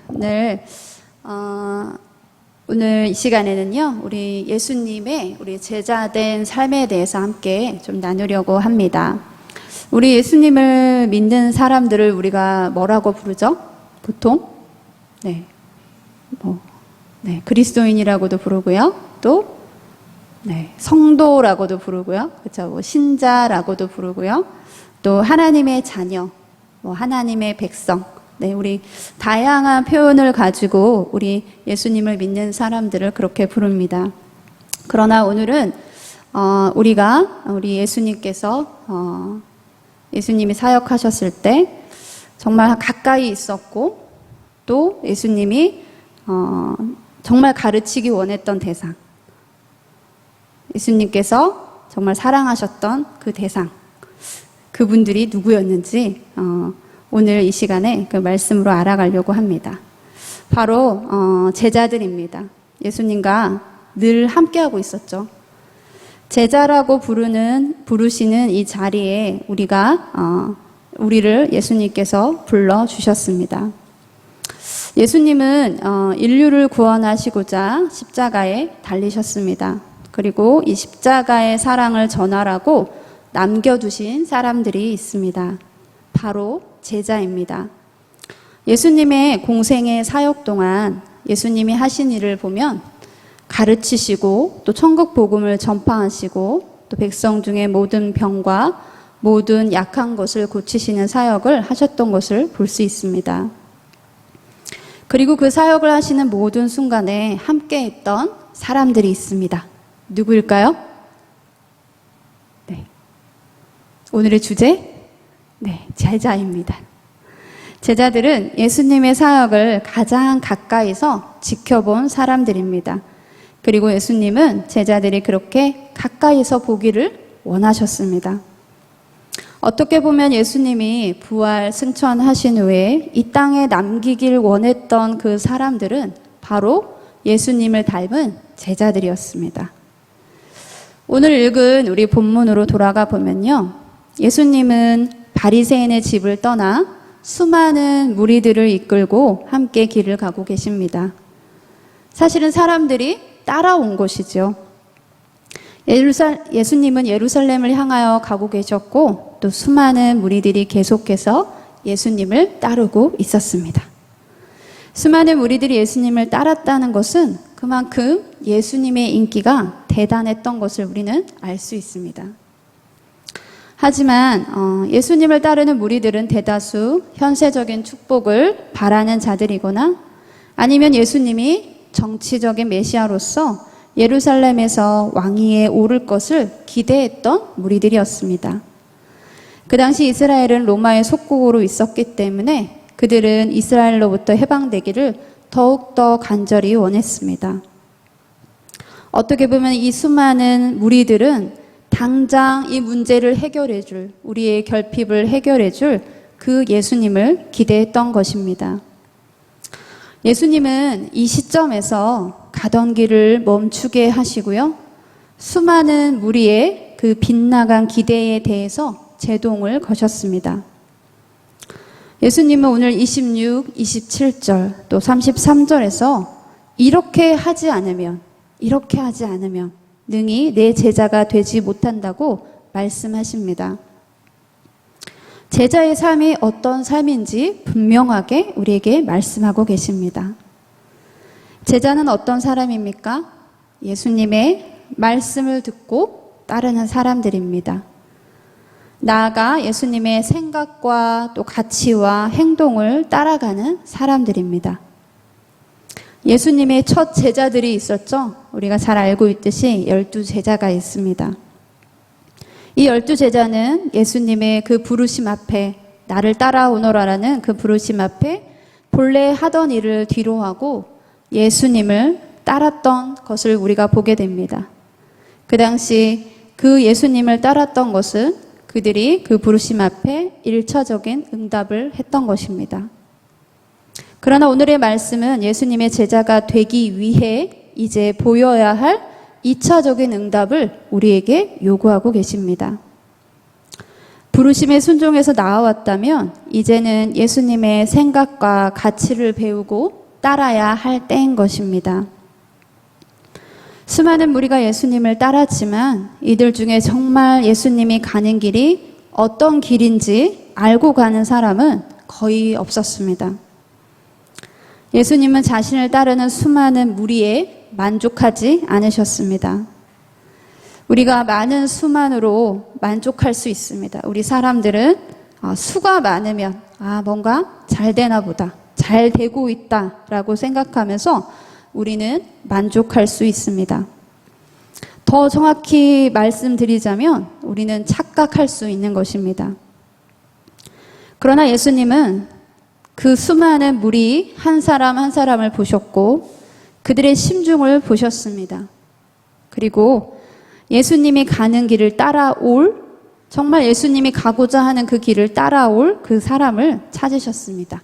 네, 오늘 이 시간에는요, 우리 예수님의 우리 제자된 삶에 대해서 함께 좀 나누려고 합니다. 우리 예수님을 믿는 사람들을 우리가 뭐라고 부르죠? 보통? 그리스도인이라고도 부르고요. 또, 성도라고도 부르고요. 그렇죠? 신자라고도 부르고요. 또 하나님의 자녀, 하나님의 백성. 우리 다양한 표현을 가지고 우리 예수님을 믿는 사람들을 그렇게 부릅니다. 그러나 오늘은 우리 예수님께서 예수님이 사역하셨을 때 정말 가까이 있었고 또 예수님이 정말 가르치기 원했던 대상, 예수님께서 정말 사랑하셨던 그 대상, 그분들이 누구였는지 오늘 이 시간에 그 말씀으로 알아가려고 합니다. 바로 제자들입니다. 예수님과 늘 함께하고 있었죠. 제자라고 부르시는 이 자리에 우리를 예수님께서 불러주셨습니다. 예수님은 인류를 구원하시고자 십자가에 달리셨습니다. 그리고 이 십자가의 사랑을 전하라고 남겨두신 사람들이 있습니다. 바로 제자입니다. 예수님의 공생의 사역 동안 예수님이 하신 일을 보면 가르치시고 또 천국 복음을 전파하시고 또 백성 중에 모든 병과 모든 약한 것을 고치시는 사역을 하셨던 것을 볼 수 있습니다. 그리고 그 사역을 하시는 모든 순간에 함께 있던 사람들이 있습니다. 누구일까요? 오늘의 주제? 제자입니다. 제자들은 예수님의 사역을 가장 가까이서 지켜본 사람들입니다. 그리고 예수님은 제자들이 그렇게 가까이서 보기를 원하셨습니다. 어떻게 보면 예수님이 부활 승천하신 후에 이 땅에 남기길 원했던 그 사람들은 바로 예수님을 닮은 제자들이었습니다. 오늘 읽은 우리 본문으로 돌아가 보면요, 예수님은 바리새인의 집을 떠나 수많은 무리들을 이끌고 함께 길을 가고 계십니다. 사실은 사람들이 따라온 것이죠. 예수님은 예루살렘을 향하여 가고 계셨고 또 수많은 무리들이 계속해서 예수님을 따르고 있었습니다. 수많은 무리들이 예수님을 따랐다는 것은 그만큼 예수님의 인기가 대단했던 것을 우리는 알 수 있습니다. 하지만 예수님을 따르는 무리들은 대다수 현세적인 축복을 바라는 자들이거나 아니면 예수님이 정치적인 메시아로서 예루살렘에서 왕위에 오를 것을 기대했던 무리들이었습니다. 그 당시 이스라엘은 로마의 속국으로 있었기 때문에 그들은 이스라엘로부터 해방되기를 더욱더 간절히 원했습니다. 어떻게 보면 이 수많은 무리들은 당장 이 문제를 해결해줄, 우리의 결핍을 해결해줄 그 예수님을 기대했던 것입니다. 예수님은 이 시점에서 가던 길을 멈추게 하시고요, 수많은 무리의 그 빗나간 기대에 대해서 제동을 거셨습니다. 예수님은 오늘 26, 27절 또 33절에서 이렇게 하지 않으면 능히 내 제자가 되지 못한다고 말씀하십니다. 제자의 삶이 어떤 삶인지 분명하게 우리에게 말씀하고 계십니다. 제자는 어떤 사람입니까? 예수님의 말씀을 듣고 따르는 사람들입니다. 나아가 예수님의 생각과 또 가치와 행동을 따라가는 사람들입니다. 예수님의 첫 제자들이 있었죠. 우리가 잘 알고 있듯이 12제자가 있습니다. 이 12제자는 예수님의 그 부르심 앞에, 나를 따라오너라라는 그 부르심 앞에 본래 하던 일을 뒤로하고 예수님을 따랐던 것을 우리가 보게 됩니다. 그 당시 그 예수님을 따랐던 것은 그들이 그 부르심 앞에 일차적인 응답을 했던 것입니다. 그러나 오늘의 말씀은 예수님의 제자가 되기 위해 이제 보여야 할 2차적인 응답을 우리에게 요구하고 계십니다. 부르심에 순종해서 나아왔다면 이제는 예수님의 생각과 가치를 배우고 따라야 할 때인 것입니다. 수많은 무리가 예수님을 따랐지만 이들 중에 정말 예수님이 가는 길이 어떤 길인지 알고 가는 사람은 거의 없었습니다. 예수님은 자신을 따르는 수많은 무리에 만족하지 않으셨습니다. 우리가 많은 수만으로 만족할 수 있습니다. 우리 사람들은 수가 많으면 뭔가 잘 되나 보다, 잘 되고 있다라고 생각하면서 우리는 만족할 수 있습니다. 더 정확히 말씀드리자면 우리는 착각할 수 있는 것입니다. 그러나 예수님은 그 수많은 무리 한 사람 한 사람을 보셨고 그들의 심중을 보셨습니다. 그리고 예수님이 가는 길을 따라올, 정말 예수님이 가고자 하는 그 길을 따라올 그 사람을 찾으셨습니다.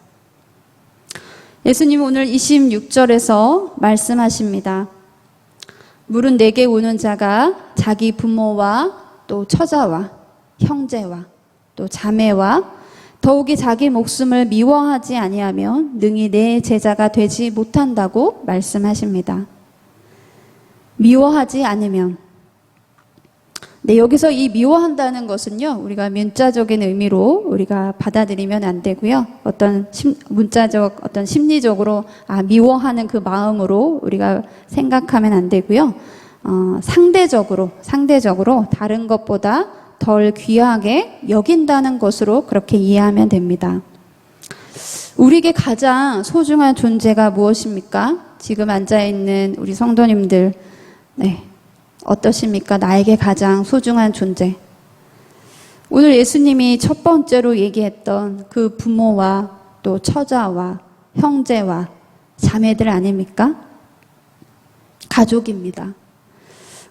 예수님은 오늘 26절에서 말씀하십니다. 물은 내게 오는 자가 자기 부모와 또 처자와 형제와 또 자매와 더욱이 자기 목숨을 미워하지 아니하면 능히 내 제자가 되지 못한다고 말씀하십니다. 미워하지 않으면, 여기서 이 미워한다는 것은요, 우리가 문자적인 의미로 우리가 받아들이면 안 되고요. 문자적, 심리적으로, 미워하는 그 마음으로 우리가 생각하면 안 되고요. 상대적으로 다른 것보다 덜 귀하게 여긴다는 것으로 그렇게 이해하면 됩니다. 우리에게 가장 소중한 존재가 무엇입니까? 지금 앉아있는 우리 성도님들, 어떠십니까? 나에게 가장 소중한 존재. 오늘 예수님이 첫 번째로 얘기했던 그 부모와 또 처자와 형제와 자매들 아닙니까? 가족입니다.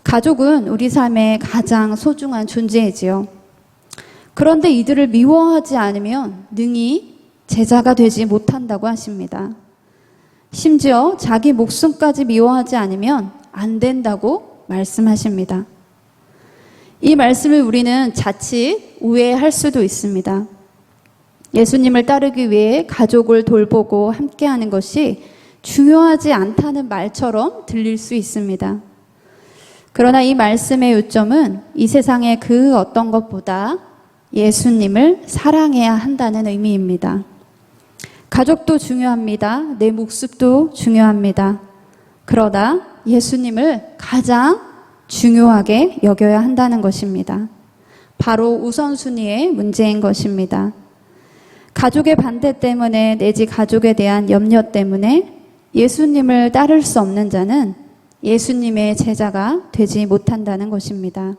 가족은 우리 삶의 가장 소중한 존재이지요. 그런데 이들을 미워하지 않으면 능히 제자가 되지 못한다고 하십니다. 심지어 자기 목숨까지 미워하지 않으면 안 된다고 말씀하십니다. 이 말씀을 우리는 자칫 오해할 수도 있습니다. 예수님을 따르기 위해 가족을 돌보고 함께하는 것이 중요하지 않다는 말처럼 들릴 수 있습니다. 그러나 이 말씀의 요점은 이 세상의 그 어떤 것보다 예수님을 사랑해야 한다는 의미입니다. 가족도 중요합니다. 내 목숨도 중요합니다. 그러나 예수님을 가장 중요하게 여겨야 한다는 것입니다. 바로 우선순위의 문제인 것입니다. 가족의 반대 때문에 내지 가족에 대한 염려 때문에 예수님을 따를 수 없는 자는 예수님의 제자가 되지 못한다는 것입니다.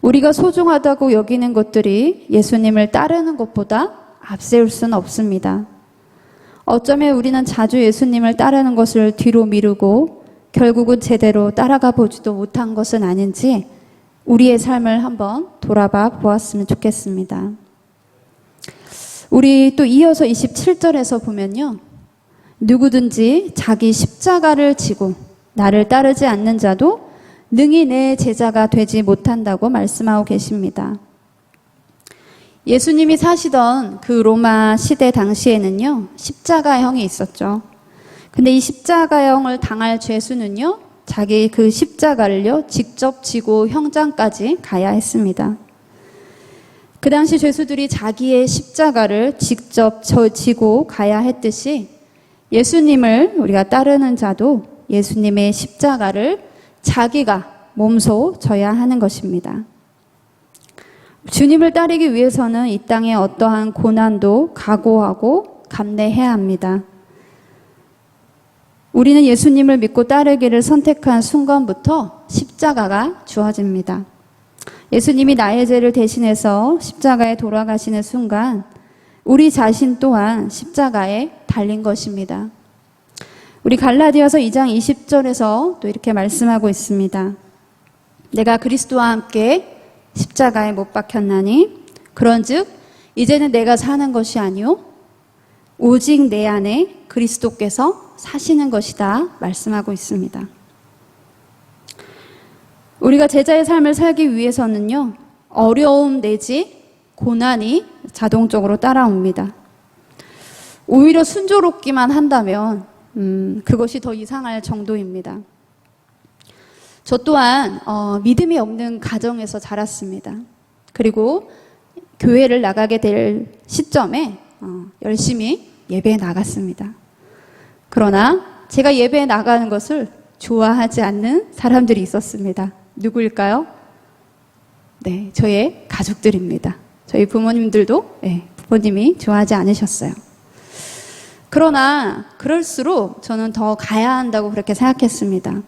우리가 소중하다고 여기는 것들이 예수님을 따르는 것보다 앞세울 수는 없습니다. 어쩌면 우리는 자주 예수님을 따르는 것을 뒤로 미루고 결국은 제대로 따라가 보지도 못한 것은 아닌지 우리의 삶을 한번 돌아봐 보았으면 좋겠습니다. 우리 또 이어서 27절에서 보면요. 누구든지 자기 십자가를 지고 나를 따르지 않는 자도 능히 내 제자가 되지 못한다고 말씀하고 계십니다. 예수님이 사시던 그 로마 시대 당시에는요, 십자가형이 있었죠. 근데 이 십자가형을 당할 죄수는요, 자기 그 십자가를요, 직접 지고 형장까지 가야 했습니다. 그 당시 죄수들이 자기의 십자가를 직접 지고 가야 했듯이 예수님을 우리가 따르는 자도 예수님의 십자가를 자기가 몸소 져야 하는 것입니다. 주님을 따르기 위해서는 이 땅에 어떠한 고난도 각오하고 감내해야 합니다. 우리는 예수님을 믿고 따르기를 선택한 순간부터 십자가가 주어집니다. 예수님이 나의 죄를 대신해서 십자가에 돌아가시는 순간 우리 자신 또한 십자가에 달린 것입니다. 우리 갈라디아서 2장 20절에서 또 이렇게 말씀하고 있습니다. 내가 그리스도와 함께 십자가에 못 박혔나니 그런즉 이제는 내가 사는 것이 아니요 오직 내 안에 그리스도께서 사시는 것이다 말씀하고 있습니다. 우리가 제자의 삶을 살기 위해서는요, 어려움 내지 고난이 자동적으로 따라옵니다. 오히려 순조롭기만 한다면 그것이 더 이상할 정도입니다. 저 또한 믿음이 없는 가정에서 자랐습니다. 그리고 교회를 나가게 될 시점에 열심히 예배에 나갔습니다. 그러나 제가 예배에 나가는 것을 좋아하지 않는 사람들이 있었습니다. 누구일까요? 네, 저의 가족들입니다. 저희 부모님들도 부모님이 좋아하지 않으셨어요. 그러나 그럴수록 저는 더 가야 한다고 그렇게 생각했습니다.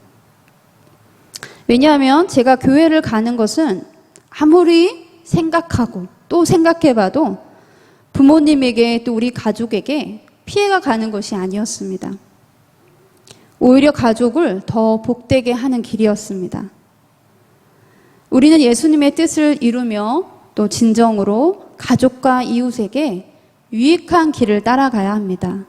왜냐하면 제가 교회를 가는 것은 아무리 생각하고 또 생각해봐도 부모님에게 또 우리 가족에게 피해가 가는 것이 아니었습니다. 오히려 가족을 더 복되게 하는 길이었습니다. 우리는 예수님의 뜻을 이루며 또 진정으로 가족과 이웃에게 유익한 길을 따라가야 합니다.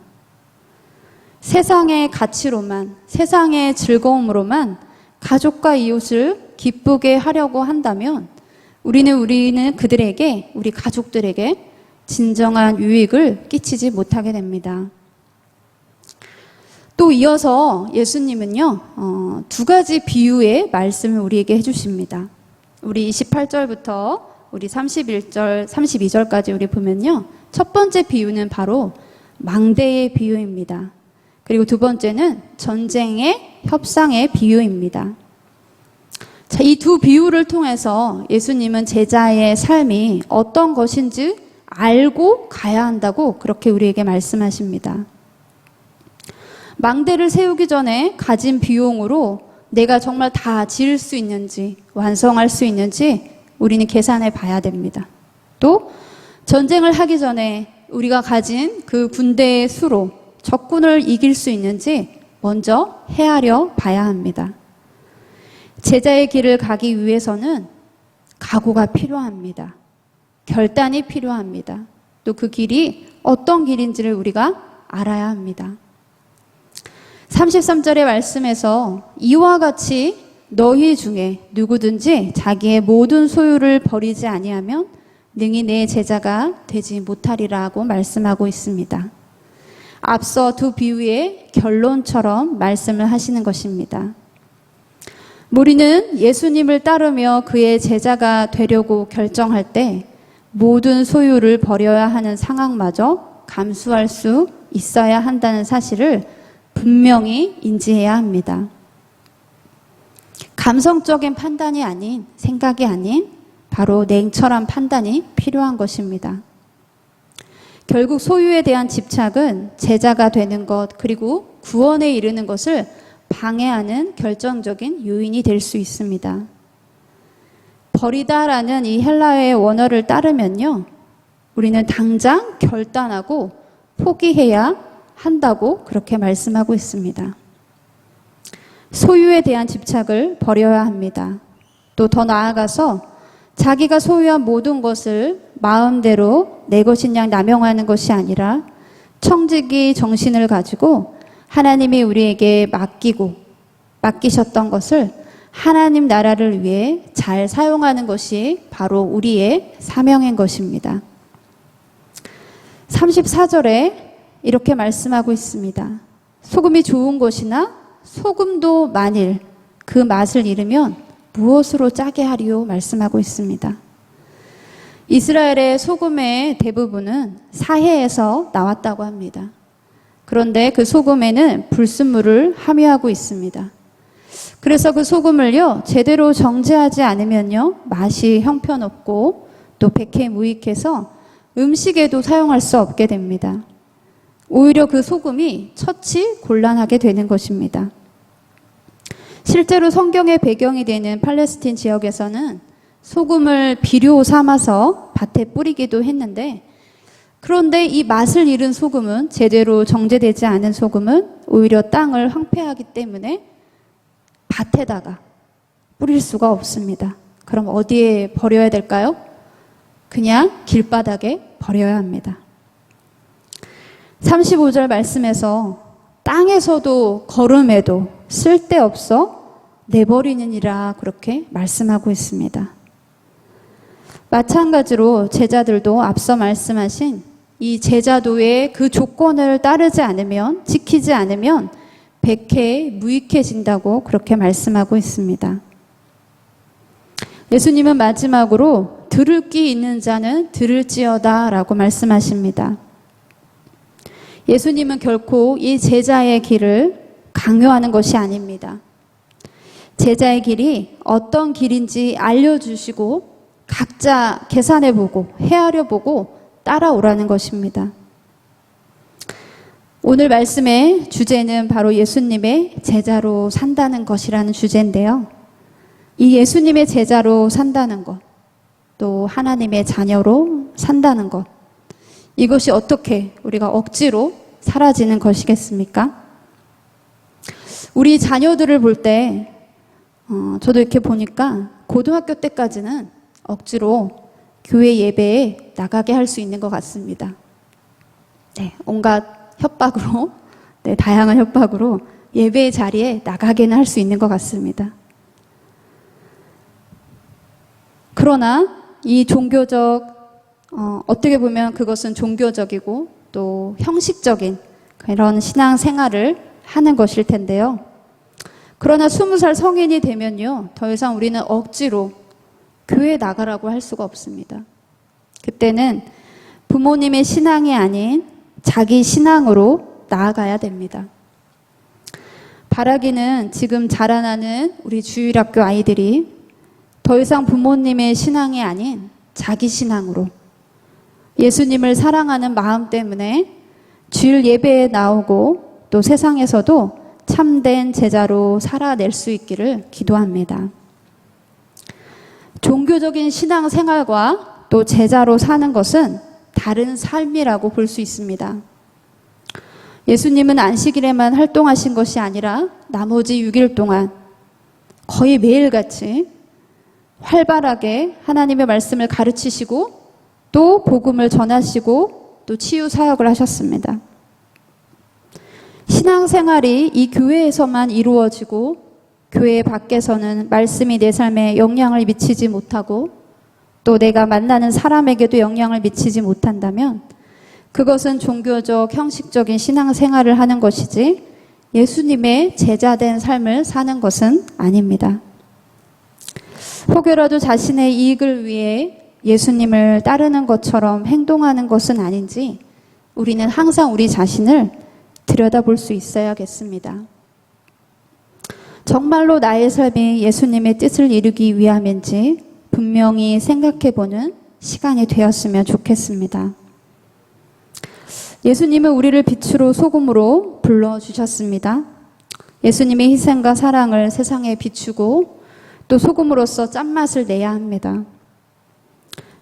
세상의 가치로만, 세상의 즐거움으로만 가족과 이웃을 기쁘게 하려고 한다면 우리는 그들에게, 우리 가족들에게 진정한 유익을 끼치지 못하게 됩니다. 또 이어서 예수님은요, 두 가지 비유의 말씀을 우리에게 해주십니다. 우리 28절부터 우리 31절, 32절까지 우리 보면요, 첫 번째 비유는 바로 망대의 비유입니다. 그리고 두 번째는 전쟁의 협상의 비유입니다. 자, 이 두 비유를 통해서 예수님은 제자의 삶이 어떤 것인지 알고 가야 한다고 그렇게 우리에게 말씀하십니다. 망대를 세우기 전에 가진 비용으로 내가 정말 다 지을 수 있는지, 완성할 수 있는지 우리는 계산해 봐야 됩니다. 또 전쟁을 하기 전에 우리가 가진 그 군대의 수로 적군을 이길 수 있는지 먼저 헤아려 봐야 합니다. 제자의 길을 가기 위해서는 각오가 필요합니다. 결단이 필요합니다. 또 그 길이 어떤 길인지를 우리가 알아야 합니다. 33절의 말씀에서 이와 같이 너희 중에 누구든지 자기의 모든 소유를 버리지 아니하면 능히 내 제자가 되지 못하리라고 말씀하고 있습니다. 앞서 두 비유의 결론처럼 말씀을 하시는 것입니다. 우리는 예수님을 따르며 그의 제자가 되려고 결정할 때 모든 소유를 버려야 하는 상황마저 감수할 수 있어야 한다는 사실을 분명히 인지해야 합니다. 감성적인 판단이 아닌, 생각이 아닌 바로 냉철한 판단이 필요한 것입니다. 결국 소유에 대한 집착은 제자가 되는 것, 그리고 구원에 이르는 것을 방해하는 결정적인 요인이 될 수 있습니다. 버리다라는 이 헬라어의 원어를 따르면요, 우리는 당장 결단하고 포기해야 한다고 그렇게 말씀하고 있습니다. 소유에 대한 집착을 버려야 합니다. 또 더 나아가서 자기가 소유한 모든 것을 마음대로 내 것인 양 남용하는 것이 아니라 청지기 정신을 가지고 하나님이 우리에게 맡기셨던 것을 하나님 나라를 위해 잘 사용하는 것이 바로 우리의 사명인 것입니다. 34절에 이렇게 말씀하고 있습니다. 소금이 좋은 것이나 소금도 만일 그 맛을 잃으면 무엇으로 짜게 하리요? 말씀하고 있습니다. 이스라엘의 소금의 대부분은 사해에서 나왔다고 합니다. 그런데 그 소금에는 불순물을 함유하고 있습니다. 그래서 그 소금을요, 제대로 정제하지 않으면요, 맛이 형편없고 또 백해무익해서 음식에도 사용할 수 없게 됩니다. 오히려 그 소금이 처치 곤란하게 되는 것입니다. 실제로 성경의 배경이 되는 팔레스틴 지역에서는 소금을 비료 삼아서 밭에 뿌리기도 했는데, 그런데 이 맛을 잃은 소금은, 제대로 정제되지 않은 소금은 오히려 땅을 황폐하기 때문에 밭에다가 뿌릴 수가 없습니다. 그럼 어디에 버려야 될까요? 그냥 길바닥에 버려야 합니다. 35절 말씀에서 땅에서도 거름에도 쓸데없어 내버리느니라 그렇게 말씀하고 있습니다. 마찬가지로 제자들도 앞서 말씀하신 이 제자도의 그 조건을 따르지 않으면, 지키지 않으면 백해 무익해진다고 그렇게 말씀하고 있습니다. 예수님은 마지막으로 들을 귀 있는 자는 들을지어다 라고 말씀하십니다. 예수님은 결코 이 제자의 길을 강요하는 것이 아닙니다. 제자의 길이 어떤 길인지 알려주시고 각자 계산해보고 헤아려보고 따라오라는 것입니다. 오늘 말씀의 주제는 바로 예수님의 제자로 산다는 것이라는 주제인데요. 이 예수님의 제자로 산다는 것, 또 하나님의 자녀로 산다는 것, 이것이 어떻게 우리가 억지로 사라지는 것이겠습니까? 우리 자녀들을 볼 때 저도 이렇게 보니까 고등학교 때까지는 억지로 교회 예배에 나가게 할 수 있는 것 같습니다. 네, 온갖 협박으로, 네, 다양한 협박으로 예배의 자리에 나가게는 할 수 있는 것 같습니다. 그러나 이 종교적, 어떻게 보면 그것은 종교적이고 또 형식적인 그런 신앙 생활을 하는 것일 텐데요. 그러나 20살 성인이 되면요, 더 이상 우리는 억지로 교회에 나가라고 할 수가 없습니다. 그때는 부모님의 신앙이 아닌 자기 신앙으로 나아가야 됩니다. 바라기는 지금 자라나는 우리 주일학교 아이들이 더 이상 부모님의 신앙이 아닌 자기 신앙으로 예수님을 사랑하는 마음 때문에 주일 예배에 나오고 또 세상에서도 참된 제자로 살아낼 수 있기를 기도합니다. 종교적인 신앙 생활과 또 제자로 사는 것은 다른 삶이라고 볼 수 있습니다. 예수님은 안식일에만 활동하신 것이 아니라 나머지 6일 동안 거의 매일같이 활발하게 하나님의 말씀을 가르치시고 또 복음을 전하시고 또 치유 사역을 하셨습니다. 신앙생활이 이 교회에서만 이루어지고 교회 밖에서는 말씀이 내 삶에 영향을 미치지 못하고 또 내가 만나는 사람에게도 영향을 미치지 못한다면 그것은 종교적 형식적인 신앙생활을 하는 것이지 예수님의 제자된 삶을 사는 것은 아닙니다. 혹여라도 자신의 이익을 위해 예수님을 따르는 것처럼 행동하는 것은 아닌지 우리는 항상 우리 자신을 들여다볼 수 있어야겠습니다. 정말로 나의 삶이 예수님의 뜻을 이루기 위함인지 분명히 생각해보는 시간이 되었으면 좋겠습니다. 예수님은 우리를 빛으로 소금으로 불러주셨습니다. 예수님의 희생과 사랑을 세상에 비추고 또 소금으로서 짠맛을 내야 합니다.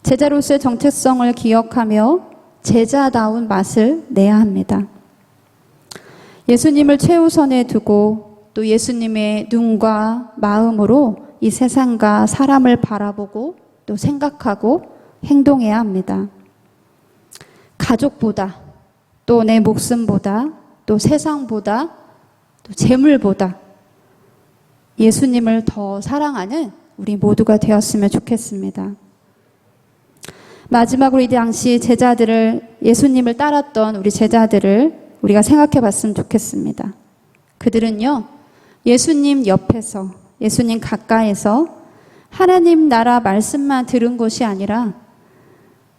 제자로서의 정체성을 기억하며 제자다운 맛을 내야 합니다. 예수님을 최우선에 두고 또 예수님의 눈과 마음으로 이 세상과 사람을 바라보고 또 생각하고 행동해야 합니다. 가족보다 또 내 목숨보다 또 세상보다 또 재물보다 예수님을 더 사랑하는 우리 모두가 되었으면 좋겠습니다. 마지막으로 이 당시 제자들을, 예수님을 따랐던 우리 제자들을 우리가 생각해 봤으면 좋겠습니다. 그들은요, 예수님 옆에서, 예수님 가까이서 하나님 나라 말씀만 들은 것이 아니라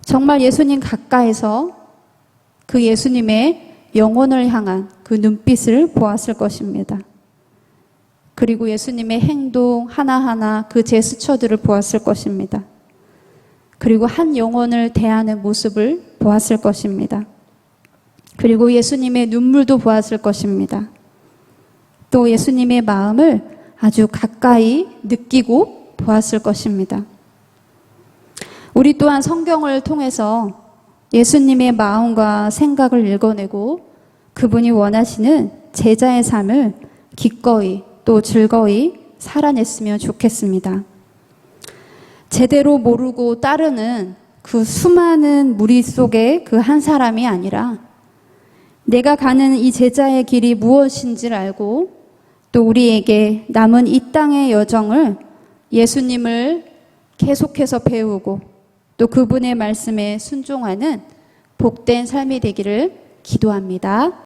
정말 예수님 가까이서 그 예수님의 영혼을 향한 그 눈빛을 보았을 것입니다. 그리고 예수님의 행동 하나하나 그 제스처들을 보았을 것입니다. 그리고 한 영혼을 대하는 모습을 보았을 것입니다. 그리고 예수님의 눈물도 보았을 것입니다. 또 예수님의 마음을 아주 가까이 느끼고 보았을 것입니다. 우리 또한 성경을 통해서 예수님의 마음과 생각을 읽어내고 그분이 원하시는 제자의 삶을 기꺼이 또 즐거이 살아냈으면 좋겠습니다. 제대로 모르고 따르는 그 수많은 무리 속의 그 한 사람이 아니라 내가 가는 이 제자의 길이 무엇인지를 알고 또 우리에게 남은 이 땅의 여정을 예수님을 계속해서 배우고 또 그분의 말씀에 순종하는 복된 삶이 되기를 기도합니다.